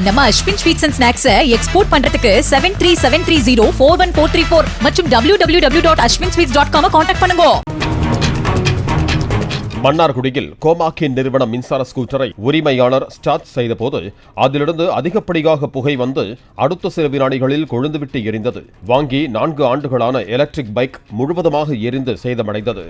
நம்ம Ashwin sweets and snacks export பண்றதுக்கு 7373041434 மற்றும் www.ashwinsweets.com கான்டாக்ட் பண்ணுங்க. மன்னார்குடியில் கோமாக்கின் நிறுவனம் மின்சார ஸ்கூட்டரை உரிமையாளர் ஸ்டார்ட் செய்தபோது அதிலிருந்து அதிகப்படியாக புகை வந்து அடுத்த சில வினாடிகளில் கொழுந்துவிட்டு எரிந்தது. வாங்கி 4 ஆண்டுகளான எலக்ட்ரிக் பைக் முழுவதுமாக எரிந்து சேதமடைந்தது.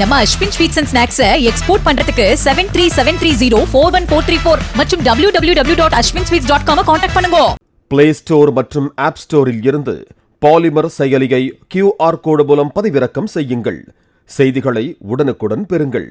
நம்ம Ashwin sweets and snacks export பண்றதுக்கு 7373041434 மற்றும் www.ashwinsweets.com கான்டாக்ட் பண்ணுங்க. பிளே ஸ்டோர் மற்றும் ஆப் ஸ்டோரில் இருந்து பாலிமர் செயலியை QR கோடு மூலம் பதிவிறக்கம் செய்யுங்கள். செய்திகளை உடனுக்குடன் பெறுங்கள்.